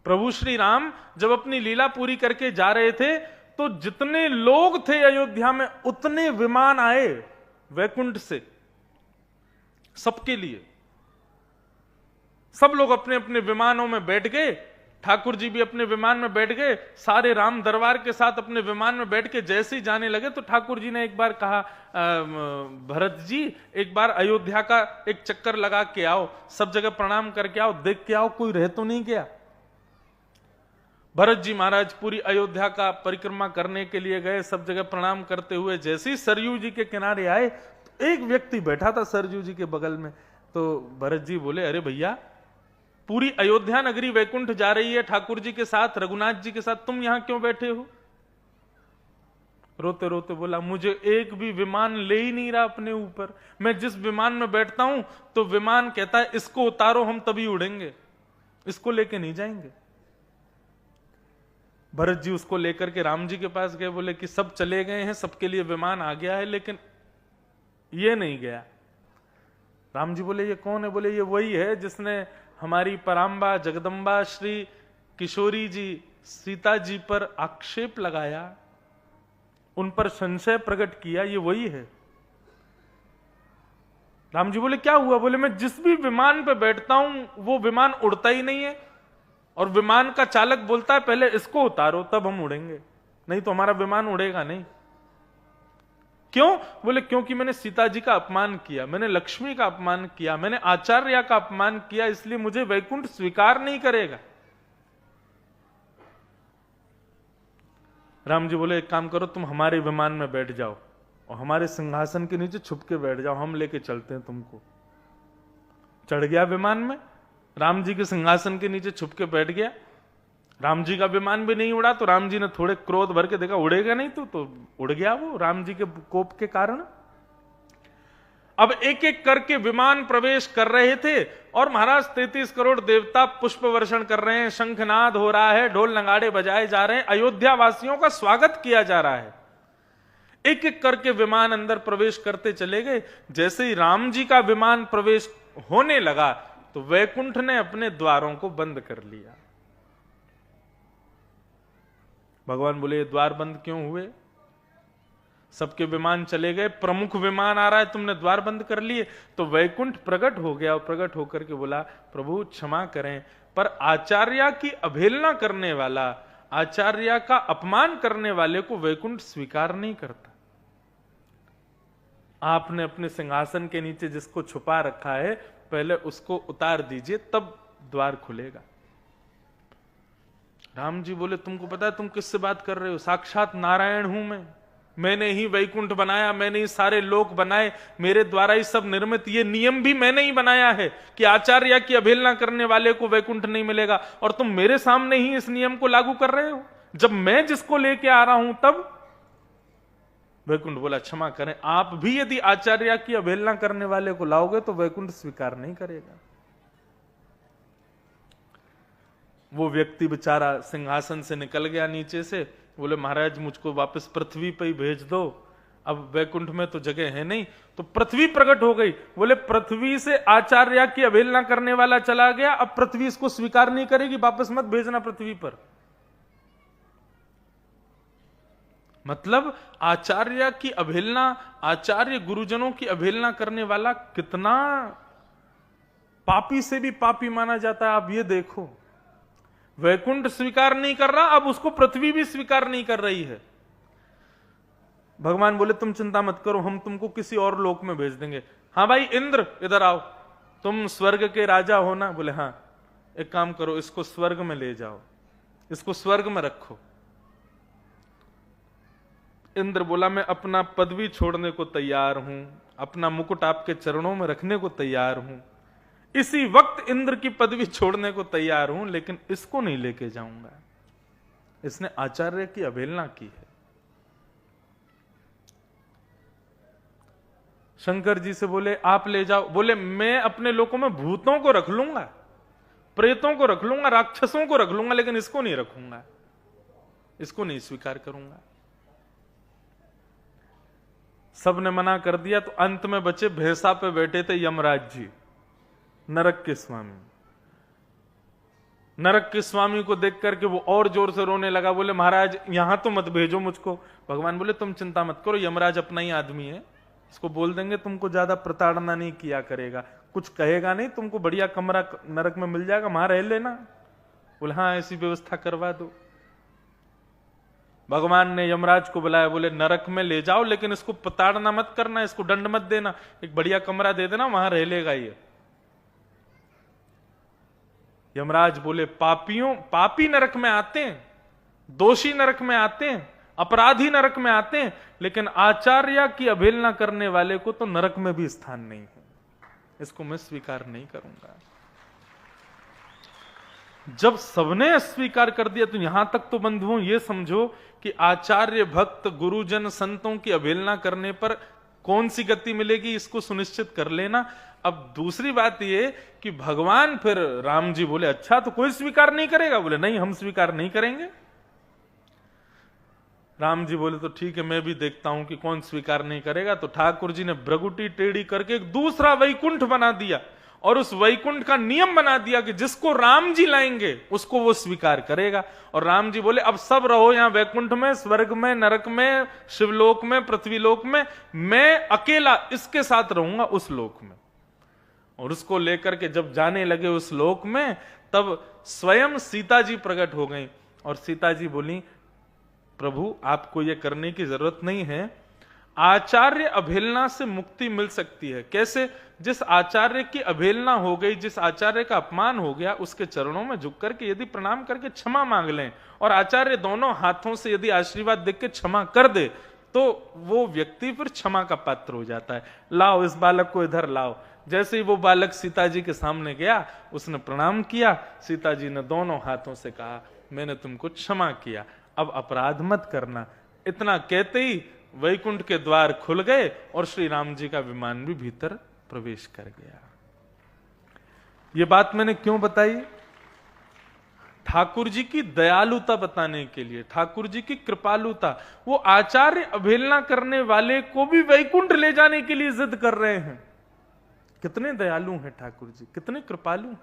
प्रभु श्री राम जब अपनी लीला पूरी करके जा रहे थे तो जितने लोग थे अयोध्या में उतने विमान आए वैकुंठ से सबके लिए। सब लोग अपने अपने विमानों में बैठ गए, ठाकुर जी भी अपने विमान में बैठ गए, सारे राम दरबार के साथ अपने विमान में बैठ के जैसे ही जाने लगे तो ठाकुर जी ने एक बार कहा, भरत जी एक बार अयोध्या का एक चक्कर लगा के आओ, सब जगह प्रणाम करके आओ, देख के आओ कोई रह तो नहीं गया। भरत जी महाराज पूरी अयोध्या का परिक्रमा करने के लिए गए, सब जगह प्रणाम करते हुए जैसे ही सरयू जी के किनारे आए तो एक व्यक्ति बैठा था सरयू जी के बगल में। तो भरत जी बोले, अरे भैया पूरी अयोध्या नगरी वैकुंठ जा रही है ठाकुर जी के साथ, रघुनाथ जी के साथ, तुम यहां क्यों बैठे हो? रोते रोते बोला, मुझे एक भी विमान ले ही नहीं रहा अपने ऊपर। मैं जिस विमान में बैठता हूं तो विमान कहता है इसको उतारो हम तभी उड़ेंगे, इसको लेके नहीं जाएंगे। भरत जी उसको लेकर के राम जी के पास गए, बोले कि सब चले गए हैं, सबके लिए विमान आ गया है लेकिन ये नहीं गया। राम जी बोले, ये कौन है? बोले, ये वही है जिसने हमारी पराम्बा जगदम्बा श्री किशोरी जी सीता जी पर आक्षेप लगाया, उन पर संशय प्रकट किया, ये वही है। राम जी बोले, क्या हुआ? बोले, मैं जिस भी विमान पे बैठता हूं वो विमान उड़ता ही नहीं है और विमान का चालक बोलता है पहले इसको उतारो तब हम उड़ेंगे, नहीं तो हमारा विमान उड़ेगा नहीं। क्यों? बोले, क्योंकि मैंने सीता जी का अपमान किया, मैंने लक्ष्मी का अपमान किया, मैंने आचार्य का अपमान किया, इसलिए मुझे वैकुंठ स्वीकार नहीं करेगा। राम जी बोले, एक काम करो, तुम हमारे विमान में बैठ जाओ और हमारे सिंहासन के नीचे छुप के बैठ जाओ, हम लेके चलते हैं तुमको। चढ़ गया विमान में, राम जी के सिंहासन के नीचे छुप के बैठ गया। राम जी का विमान भी नहीं उड़ा तो राम जी ने थोड़े क्रोध भर के देखा उड़ेगा नहीं तो उड़ गया वो राम जी के कोप के कारण। अब एक एक करके विमान प्रवेश कर रहे थे और महाराज 33 करोड़ देवता पुष्प वर्षण कर रहे हैं, शंखनाद हो रहा है, ढोल नगाड़े बजाए जा रहे हैं, अयोध्या वासियों का स्वागत किया जा रहा है। एक एक करके विमान अंदर प्रवेश करते चले गए। जैसे ही राम जी का विमान प्रवेश होने लगा तो वैकुंठ ने अपने द्वारों को बंद कर लिया। भगवान बोले, द्वार बंद क्यों हुए? सबके विमान चले गए, प्रमुख विमान आ रहा है, तुमने द्वार बंद कर लिए। तो वैकुंठ प्रकट हो गया और प्रकट होकर के बोला, प्रभु क्षमा करें, पर आचार्य की अवहेलना करने वाला, आचार्य का अपमान करने वाले को वैकुंठ स्वीकार नहीं करता। आपने अपने सिंहासन के नीचे जिसको छुपा रखा है पहले उसको उतार दीजिए तब द्वार खुलेगा। राम जी बोले, तुमको पता है तुम किससे बात कर रहे हो? साक्षात नारायण हूं मैंने ही वैकुंठ बनाया, मैंने ही सारे लोक बनाए, मेरे द्वारा ही सब निर्मित, ये नियम भी मैंने ही बनाया है कि आचार्य की अवहेलना करने वाले को वैकुंठ नहीं मिलेगा, और तुम मेरे सामने ही इस नियम को लागू कर रहे हो जब मैं जिसको लेके आ रहा हूं तब। वैकुंठ बोला, क्षमा करें, आप भी यदि आचार्य की अवहेलना करने वाले को लाओगे तो वैकुंठ स्वीकार नहीं करेगा। वो व्यक्ति बेचारा सिंहासन से निकल गया नीचे से, बोले महाराज मुझको वापस पृथ्वी पे ही भेज दो, अब वैकुंठ में तो जगह है नहीं। तो पृथ्वी प्रकट हो गई। बोले पृथ्वी से आचार्य की अवहेलना करने वाला चला गया, अब पृथ्वी इसको स्वीकार नहीं करेगी, वापस मत भेजना पृथ्वी पर। मतलब आचार्य की अवहेलना, आचार्य गुरुजनों की अवहेलना करने वाला कितना पापी से भी पापी माना जाता है। आप ये देखो, वैकुंठ स्वीकार नहीं कर रहा, अब उसको पृथ्वी भी स्वीकार नहीं कर रही है। भगवान बोले, तुम चिंता मत करो, हम तुमको किसी और लोक में भेज देंगे। हाँ भाई इंद्र इधर आओ, तुम स्वर्ग के राजा हो ना? बोले हाँ। एक काम करो, इसको स्वर्ग में ले जाओ, इसको स्वर्ग में रखो। इंद्र बोला, मैं अपना पदवी छोड़ने को तैयार हूं, अपना मुकुट आपके चरणों में रखने को तैयार हूं, इसी वक्त इंद्र की पदवी छोड़ने को तैयार हूं, लेकिन इसको नहीं लेके जाऊंगा, इसने आचार्य की अवहेलना की है। शंकर जी से बोले, आप ले जाओ। बोले, मैं अपने लोकों में भूतों को रख लूंगा, प्रेतों को रख लूंगा, राक्षसों को रख लूंगा, लेकिन इसको नहीं रखूंगा, इसको नहीं स्वीकार करूंगा। सबने मना कर दिया तो अंत में बचे भैंसा पे बैठे थे यमराज जी, नरक के स्वामी। नरक के स्वामी को देख करके वो और जोर से रोने लगा, बोले महाराज यहां तो मत भेजो मुझको। भगवान बोले तुम चिंता मत करो, यमराज अपना ही आदमी है, इसको बोल देंगे तुमको ज्यादा प्रताड़ना नहीं किया करेगा, कुछ कहेगा नहीं, तुमको बढ़िया कमरा नरक में मिल जाएगा, वहां रह लेना। बोले हाँ ऐसी व्यवस्था करवा दो। भगवान ने यमराज को बुलाया, बोले नरक में ले जाओ लेकिन इसको प्रताड़ना मत करना, इसको दंड मत देना, एक बढ़िया कमरा दे देना, वहां रह लेगा ये। यमराज बोले पापी नरक में आते हैं, दोषी नरक में आते हैं, अपराधी नरक में आते हैं, लेकिन आचार्य की अवहेलना करने वाले को तो नरक में भी स्थान नहीं है, इसको मैं स्वीकार नहीं करूंगा। जब सबने अस्वीकार कर दिया तो यहां तक तो बंधुओं ये समझो कि आचार्य भक्त गुरुजन संतों की अवहेलना करने पर कौन सी गति मिलेगी, इसको सुनिश्चित कर लेना। अब दूसरी बात ये कि भगवान फिर राम जी बोले अच्छा तो कोई स्वीकार नहीं करेगा? बोले नहीं हम स्वीकार नहीं करेंगे। राम जी बोले तो ठीक है मैं भी देखता हूं कि कौन स्वीकार नहीं करेगा। तो ठाकुर जी ने भ्रगुटी टेढ़ी करके एक दूसरा वैकुंठ बना दिया और उस वैकुंठ का नियम बना दिया कि जिसको राम जी लाएंगे उसको वो स्वीकार करेगा। और राम जी बोले अब सब रहो यहां वैकुंठ में, स्वर्ग में, नरक में, शिवलोक में, पृथ्वीलोक में, मैं अकेला इसके साथ रहूंगा उस लोक में। और उसको लेकर के जब जाने लगे उस लोक में तब स्वयं सीता जी प्रकट हो गई और सीता जी बोली प्रभु आपको यह करने की जरूरत नहीं है, आचार्य अवहेलना से मुक्ति मिल सकती है। कैसे? जिस आचार्य की अवहेलना हो गई, जिस आचार्य का अपमान हो गया, उसके चरणों में झुक करके यदि प्रणाम करके क्षमा मांग लें और आचार्य दोनों हाथों से यदि आशीर्वाद देख के क्षमा कर दे तो वो व्यक्ति फिर क्षमा का पात्र हो जाता है। लाओ इस बालक को इधर लाओ। जैसे ही वो बालक सीता जी के सामने गया उसने प्रणाम किया, सीता जी ने दोनों हाथों से कहा मैंने तुमको क्षमा किया, अब अपराध मत करना। इतना कहते ही वैकुंठ के द्वार खुल गए और श्री राम जी का विमान भी भीतर प्रवेश कर गया। ये बात मैंने क्यों बताई? ठाकुर जी की दयालुता बताने के लिए, ठाकुर जी की कृपालुता। वो आचार्य अवहेलना करने वाले को भी वैकुंठ ले जाने के लिए जिद कर रहे हैं। कितने दयालु हैं ठाकुर जी, कितने कृपालु हैं।